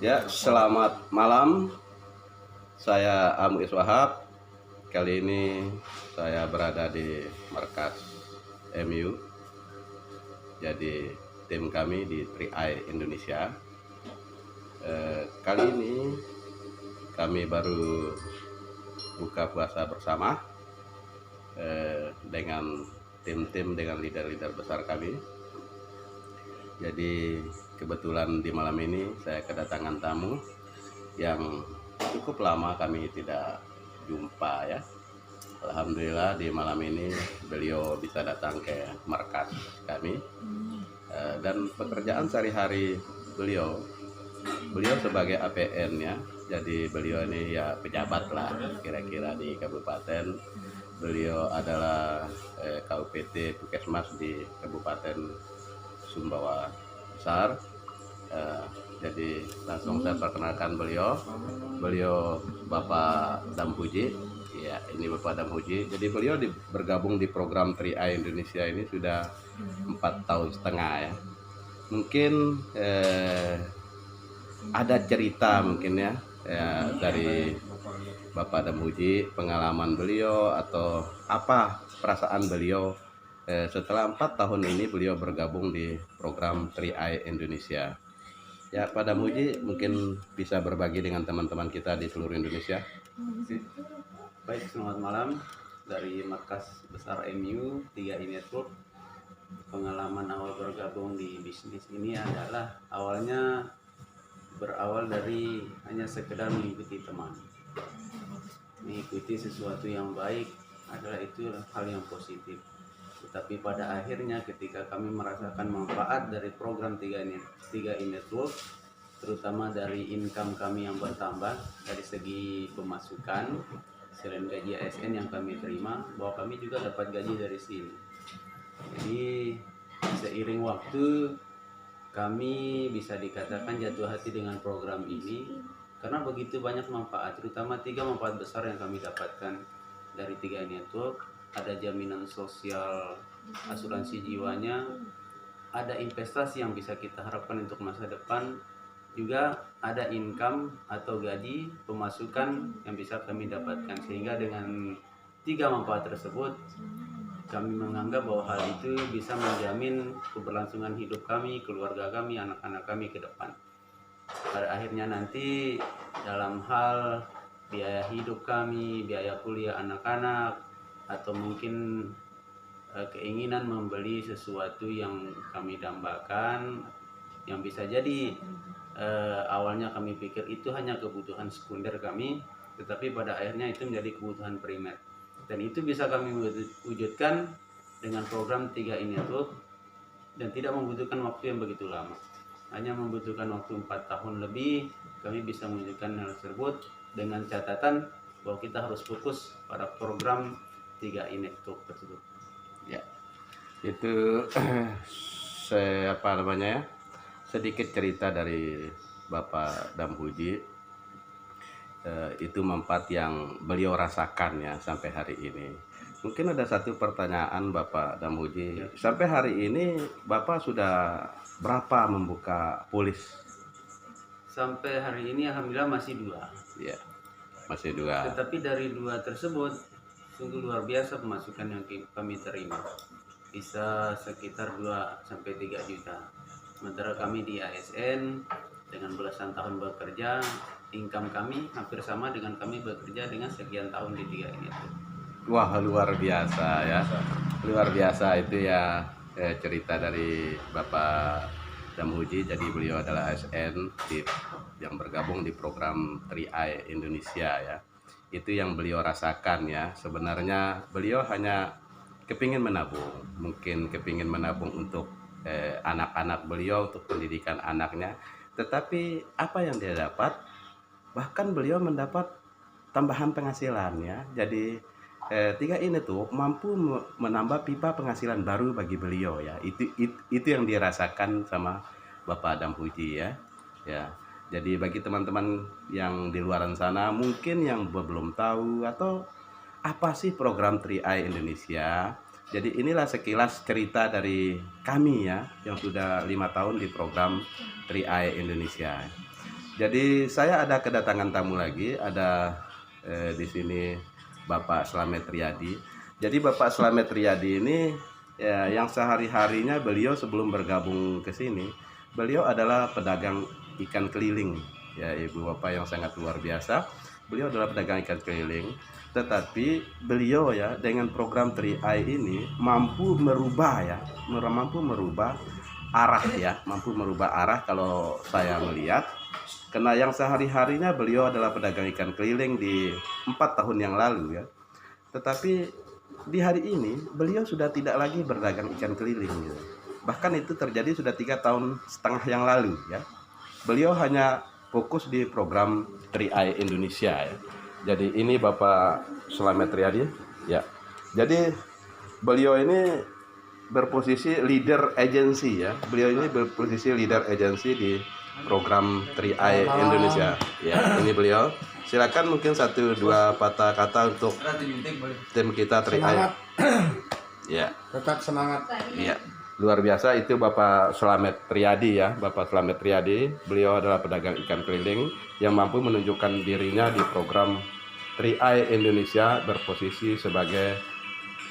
Ya, selamat malam. Saya Amu Iswahab. Kali ini saya berada di markas MU. Jadi tim kami di 3i Indonesia. Kali ini kami baru buka puasa bersama dengan tim-tim dengan leader-leader besar kami. Jadi kebetulan di malam ini saya kedatangan tamu yang cukup lama kami tidak jumpa ya. Alhamdulillah di malam ini beliau bisa datang ke markas kami. Dan pekerjaan sehari-hari beliau sebagai APN ya. Jadi beliau ini ya pejabat lah kira-kira di kabupaten. Beliau adalah KUPT Puskesmas di Kabupaten Sumbawa Besar. Jadi langsung saya perkenalkan beliau Bapak Damhuji. Ya, ini Bapak Damhuji. Jadi beliau bergabung di program 3i Indonesia ini sudah 4 tahun setengah ya. Mungkin ada cerita mungkin ya dari Bapak Damhuji, pengalaman beliau atau apa perasaan beliau setelah 4 tahun ini beliau bergabung di program 3i Indonesia. Ya, Pak Damhuji mungkin bisa berbagi dengan teman-teman kita di seluruh Indonesia. Baik, selamat malam dari markas besar MU 3i Network. Pengalaman awal bergabung di bisnis ini adalah awalnya berawal dari hanya sekedar mengikuti teman. Mengikuti sesuatu yang baik adalah itu hal yang positif. Tetapi pada akhirnya ketika kami merasakan manfaat dari program 3i Network, terutama dari income kami yang bertambah dari segi pemasukan, selain gaji ASN yang kami terima, bahwa kami juga dapat gaji dari sini. Jadi seiring waktu kami bisa dikatakan jatuh hati dengan program ini karena begitu banyak manfaat, terutama 3 manfaat besar yang kami dapatkan dari 3i Network. Ada jaminan sosial, asuransi jiwanya, ada investasi yang bisa kita harapkan untuk masa depan, juga ada income atau gaji pemasukan yang bisa kami dapatkan. Sehingga dengan 3 manfaat tersebut kami menganggap bahwa hal itu bisa menjamin keberlangsungan hidup kami, keluarga kami, anak-anak kami ke depan. Pada akhirnya nanti dalam hal biaya hidup kami, biaya kuliah anak-anak, atau mungkin keinginan membeli sesuatu yang kami dambakan, yang bisa jadi awalnya kami pikir itu hanya kebutuhan sekunder kami, tetapi pada akhirnya itu menjadi kebutuhan primer. Dan itu bisa kami wujudkan dengan program 3i Network dan tidak membutuhkan waktu yang begitu lama. Hanya membutuhkan waktu 4 tahun lebih kami bisa mewujudkan hal tersebut, dengan catatan bahwa kita harus fokus pada program 3i Network tersebut. Ya, itu sedikit cerita dari Bapak Damhuji. Itu manfaat yang beliau rasakan ya sampai hari ini. Mungkin ada satu pertanyaan Bapak Damhuji. Ya. Sampai hari ini Bapak sudah berapa membuka polis? Sampai hari ini alhamdulillah masih 2. Ya, masih 2. Tetapi dari 2 tersebut sungguh luar biasa pemasukan yang kami terima. Bisa sekitar 2-3 juta. Sementara kami di ASN dengan belasan tahun bekerja, income kami hampir sama dengan kami bekerja dengan sekian tahun di 3i Network. Wah, luar biasa ya. Luar biasa itu ya cerita dari Bapak Damhuji. Jadi beliau adalah ASN yang bergabung di program 3i Indonesia ya. Itu yang beliau rasakan ya. Sebenarnya beliau hanya kepingin menabung, mungkin kepingin menabung untuk anak-anak beliau, untuk pendidikan anaknya. Tetapi apa yang dia dapat, bahkan beliau mendapat tambahan penghasilan ya. Jadi 3i Network mampu menambah pipa penghasilan baru bagi beliau ya. Itu yang dirasakan sama Bapak Damhuji ya. Ya. Jadi bagi teman-teman yang di luaran sana mungkin yang belum tahu atau apa sih program 3i Indonesia. Jadi inilah sekilas cerita dari kami ya yang sudah 5 tahun di program 3i Indonesia. Jadi saya ada kedatangan tamu lagi, ada di sini Bapak Slamet Riyadi. Jadi Bapak Slamet Riyadi ini ya, yang sehari-harinya beliau sebelum bergabung ke sini, beliau adalah pedagang ikan keliling. Ya, Ibu Bapak yang sangat luar biasa. Beliau adalah pedagang ikan keliling, tetapi beliau ya dengan program 3i ini mampu merubah arah ya, mampu merubah arah kalau saya melihat. Karena yang sehari-harinya beliau adalah pedagang ikan keliling di 4 tahun yang lalu ya. Tetapi di hari ini beliau sudah tidak lagi berdagang ikan keliling gitu. Bahkan itu terjadi sudah 3 tahun setengah yang lalu ya. Beliau hanya fokus di program 3i Indonesia ya. Jadi ini Bapak Slamet Riyadi ya. Jadi beliau ini berposisi leader agency ya. Beliau ini berposisi leader agency di program 3i Indonesia. Ya, ini beliau. Silakan mungkin 1-2 patah kata untuk tim kita 3i. Semangat. Ya. Tetap semangat. Iya. Luar biasa itu Bapak Slamet Riyadi ya. Bapak Slamet Riyadi, beliau adalah pedagang ikan keliling yang mampu menunjukkan dirinya di program 3i Indonesia berposisi sebagai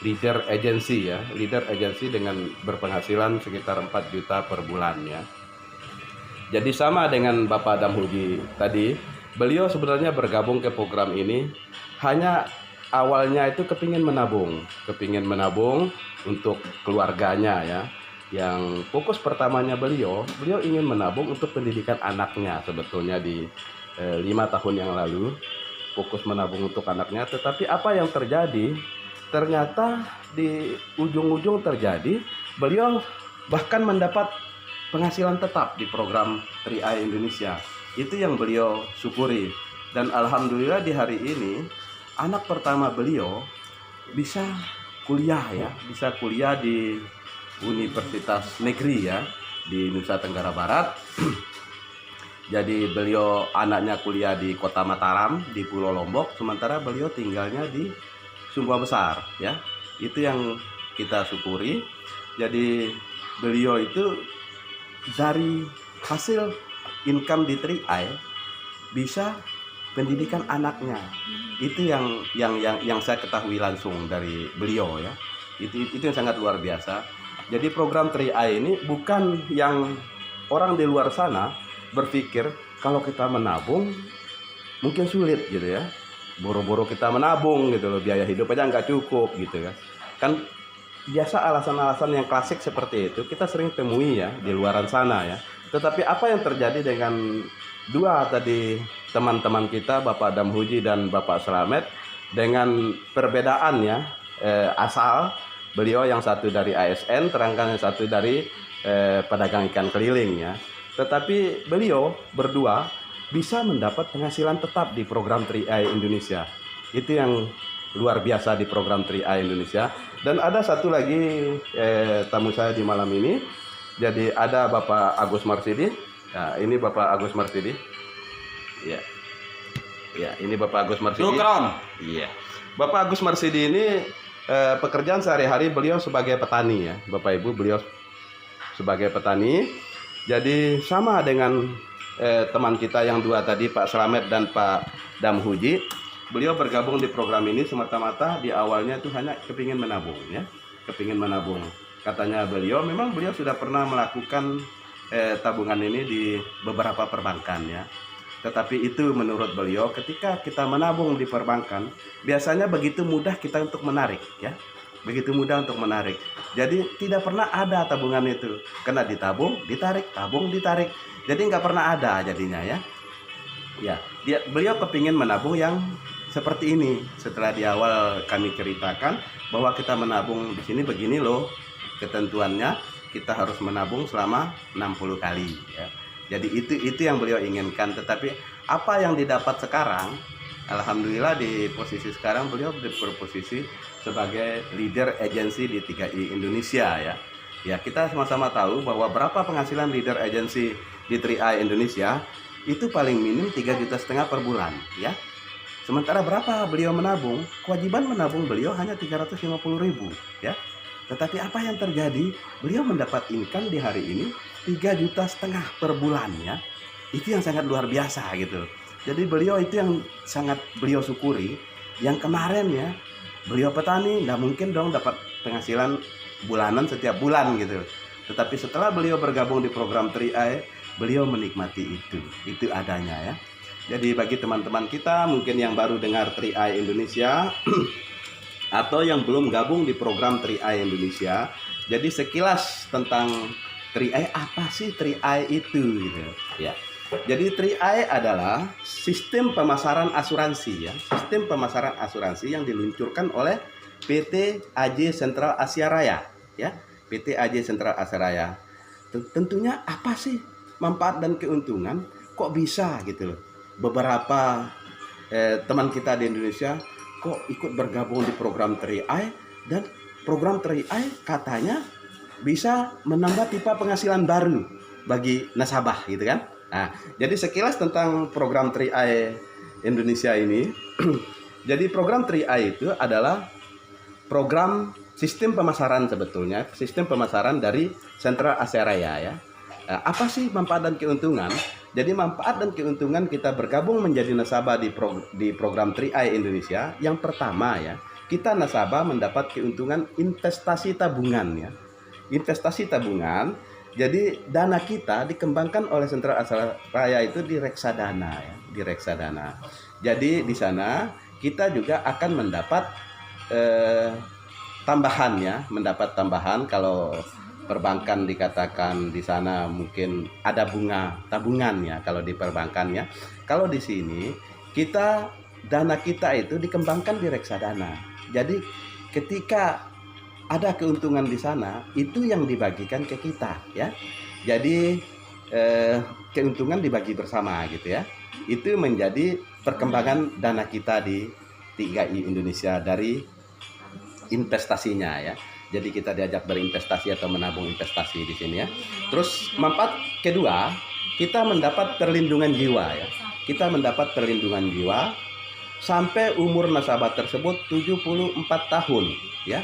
leader agency ya. Leader agency dengan berpenghasilan sekitar 4 juta per bulan ya. Jadi sama dengan Bapak Adam Huji tadi, beliau sebenarnya bergabung ke program ini hanya awalnya itu kepingin menabung untuk keluarganya ya. Yang fokus pertamanya beliau ingin menabung untuk pendidikan anaknya sebetulnya di 5 tahun yang lalu, fokus menabung untuk anaknya. Tetapi apa yang terjadi? Ternyata di ujung-ujung terjadi beliau bahkan mendapat penghasilan tetap di program 3i Indonesia. Itu yang beliau syukuri. Dan alhamdulillah di hari ini anak pertama beliau bisa kuliah ya, bisa kuliah di Universitas Negeri ya di Nusa Tenggara Barat. Jadi beliau anaknya kuliah di Kota Mataram di Pulau Lombok, sementara beliau tinggalnya di Sumba Besar ya. Itu yang kita syukuri. Jadi beliau itu dari hasil income di 3i bisa pendidikan anaknya. Itu yang saya ketahui langsung dari beliau ya. Itu yang sangat luar biasa. Jadi program 3i ini bukan yang orang di luar sana berpikir kalau kita menabung mungkin sulit gitu ya. Boro-boro kita menabung gitu loh, biaya hidup aja nggak cukup gitu ya. Kan biasa alasan-alasan yang klasik seperti itu kita sering temui ya di luaran sana ya. Tetapi apa yang terjadi dengan dua tadi teman-teman kita, Bapak Adam Huji dan Bapak Slamet, dengan perbedaannya asal, beliau yang satu dari ASN, terangkan yang satu dari pedagang ikan keliling ya. Tetapi beliau berdua bisa mendapat penghasilan tetap di program 3i Indonesia. Itu yang luar biasa di program 3i Indonesia. Dan ada satu lagi tamu saya di malam ini. Jadi ada Bapak Agus Marsidi. Nah, ini Bapak Agus Marsidi. Ya. Ya, ini Bapak Agus Marsidi. Iya. Bapak Agus Marsidi ini pekerjaan sehari-hari beliau sebagai petani ya. Bapak Ibu, beliau sebagai petani. Jadi sama dengan teman kita yang dua tadi, Pak Slamet dan Pak Dam Huji. Beliau bergabung di program ini semata-mata di awalnya itu hanya kepingin menabung ya. Kepingin menabung. Katanya beliau, memang beliau sudah pernah melakukan tabungan ini di beberapa perbankan ya. Tetapi itu menurut beliau, ketika kita menabung di perbankan, biasanya begitu mudah kita untuk menarik ya. Begitu mudah untuk menarik. Jadi tidak pernah ada tabungan itu. Kena ditabung, ditarik, tabung, ditarik. Jadi nggak pernah ada jadinya ya. Ya, beliau kepingin menabung yang seperti ini. Setelah di awal kami ceritakan bahwa kita menabung di sini begini loh ketentuannya, kita harus menabung selama 60 kali ya. Jadi itu yang beliau inginkan. Tetapi apa yang didapat sekarang, alhamdulillah di posisi sekarang beliau berposisi sebagai leader agency di 3i Indonesia ya. Ya, kita sama-sama tahu bahwa berapa penghasilan leader agency di 3i Indonesia itu paling minim 3,5 juta per bulan ya. Sementara berapa beliau menabung? Kewajiban menabung beliau hanya 350.000 ya. Tetapi apa yang terjadi? Beliau mendapat income di hari ini 3,5 juta per bulan ya. Itu yang sangat luar biasa gitu. Jadi beliau itu yang sangat beliau syukuri. Yang kemarin ya, beliau petani, nggak mungkin dong dapat penghasilan bulanan setiap bulan gitu. Tetapi setelah beliau bergabung di program 3i, beliau menikmati itu adanya ya. Jadi bagi teman-teman kita mungkin yang baru dengar 3i Indonesia atau yang belum gabung di program 3i Indonesia, jadi sekilas tentang 3i, apa sih 3i itu gitu ya. Jadi 3i adalah sistem pemasaran asuransi ya, sistem pemasaran asuransi yang diluncurkan oleh PT AJ Sentral Asia Raya ya, PT AJ Sentral Asia Raya. Tentunya apa sih manfaat dan keuntungan, kok bisa gitu loh. Beberapa teman kita di Indonesia kok ikut bergabung di program 3i, dan program 3i katanya bisa menambah tipe penghasilan baru bagi nasabah gitu kan. Nah, jadi sekilas tentang program 3i Indonesia ini. Jadi program 3i itu adalah program sistem pemasaran sebetulnya, sistem pemasaran dari Sentral Asia Raya ya. Nah, apa sih manfaat dan keuntungan? Jadi manfaat dan keuntungan kita bergabung menjadi nasabah di program 3i Indonesia. Yang pertama ya, kita nasabah mendapat keuntungan investasi tabungan ya. Investasi tabungan, jadi dana kita dikembangkan oleh Sentral Asia Raya itu di reksadana ya, di reksadana. Jadi di sana kita juga akan mendapat tambahan ya, mendapat tambahan. Kalau perbankan dikatakan di sana mungkin ada bunga tabungan ya kalau di perbankan ya. Kalau di sini kita dana kita itu dikembangkan di reksadana. Jadi ketika ada keuntungan di sana, itu yang dibagikan ke kita ya. Jadi keuntungan dibagi bersama gitu ya. Itu menjadi perkembangan dana kita di 3i Indonesia dari investasinya ya. Jadi kita diajak berinvestasi atau menabung investasi di sini ya. Terus manfaat kedua, kita mendapat perlindungan jiwa ya. Kita mendapat perlindungan jiwa sampai umur nasabah tersebut 74 tahun ya.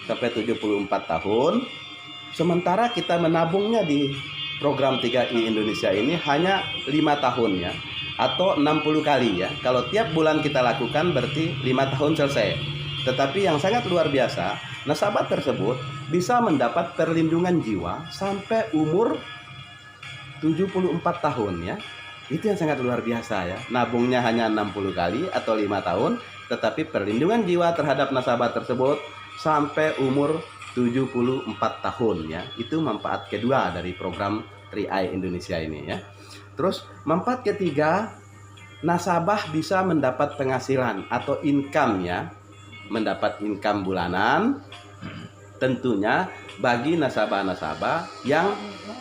Sampai 74 tahun. Sementara kita menabungnya di program 3i Indonesia ini hanya 5 tahun ya, atau 60 kali ya. Kalau tiap bulan kita lakukan berarti 5 tahun selesai. Tetapi yang sangat luar biasa, nasabah tersebut bisa mendapat perlindungan jiwa sampai umur 74 tahun ya. Itu yang sangat luar biasa ya. Nabungnya hanya 60 kali atau 5 tahun, tetapi perlindungan jiwa terhadap nasabah tersebut sampai umur 74 tahun ya. Itu manfaat kedua dari program 3i Indonesia ini ya. Terus manfaat ketiga, nasabah bisa mendapat penghasilan atau income ya. Mendapat income bulanan tentunya bagi nasabah-nasabah yang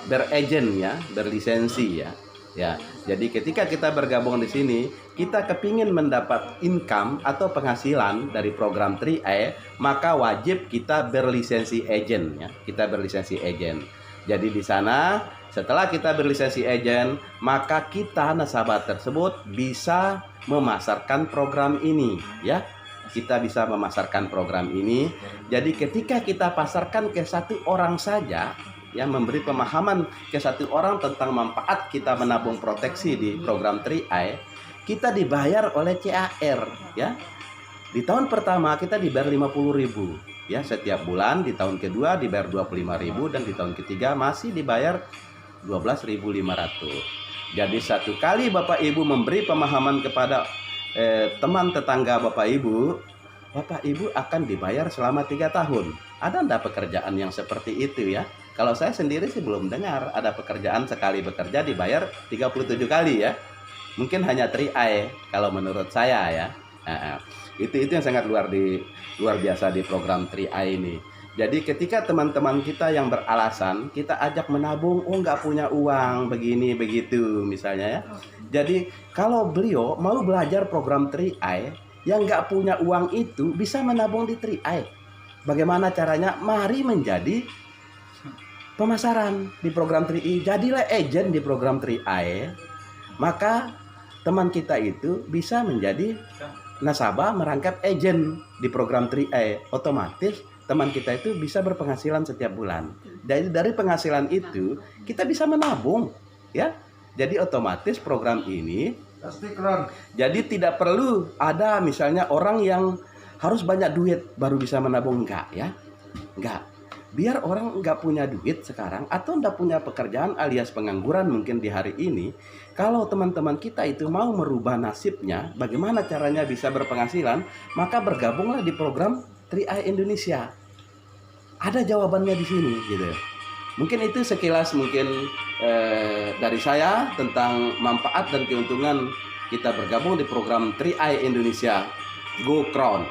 berejen ya, berlisensi ya. Ya, jadi ketika kita bergabung di sini, kita kepingin mendapat income atau penghasilan dari program 3i, maka wajib kita berlisensi agent ya. Kita berlisensi agent. Jadi di sana setelah kita berlisensi agent, maka kita nasabah tersebut bisa memasarkan program ini ya. Kita bisa memasarkan program ini. Jadi ketika kita pasarkan ke satu orang saja, yang memberi pemahaman ke satu orang tentang manfaat kita menabung proteksi di program 3i, kita dibayar oleh CAR ya. Di tahun pertama kita dibayar 50.000 ya setiap bulan, di tahun kedua dibayar 25.000, dan di tahun ketiga masih dibayar 12.500. Jadi satu kali Bapak Ibu memberi pemahaman kepada teman tetangga Bapak Ibu akan dibayar selama 3 tahun. Ada enggak pekerjaan yang seperti itu ya? Kalau saya sendiri sih belum dengar ada pekerjaan sekali bekerja dibayar 37 kali ya. Mungkin hanya 3i kalau menurut saya ya. Itu yang sangat luar biasa di program 3i ini. Jadi ketika teman-teman kita yang beralasan kita ajak menabung, oh nggak punya uang begini begitu misalnya ya. Jadi kalau beliau mau belajar program 3i, yang nggak punya uang itu bisa menabung di 3i. Bagaimana caranya? Mari menjadi pemasaran di program 3i. Jadilah agent di program 3i. Maka teman kita itu bisa menjadi nasabah merangkap agent di program 3i. Otomatis teman kita itu bisa berpenghasilan setiap bulan. Dari penghasilan itu kita bisa menabung ya. Jadi otomatis program ini jadi tidak perlu ada misalnya orang yang harus banyak duit baru bisa menabung, enggak ya. Enggak. Biar orang enggak punya duit sekarang atau enggak punya pekerjaan alias pengangguran mungkin di hari ini, kalau teman-teman kita itu mau merubah nasibnya, bagaimana caranya bisa berpenghasilan, maka bergabunglah di program 3i Indonesia. Ada jawabannya di sini gitu. Mungkin itu sekilas mungkin dari saya tentang manfaat dan keuntungan kita bergabung di program 3i Indonesia Go Crown.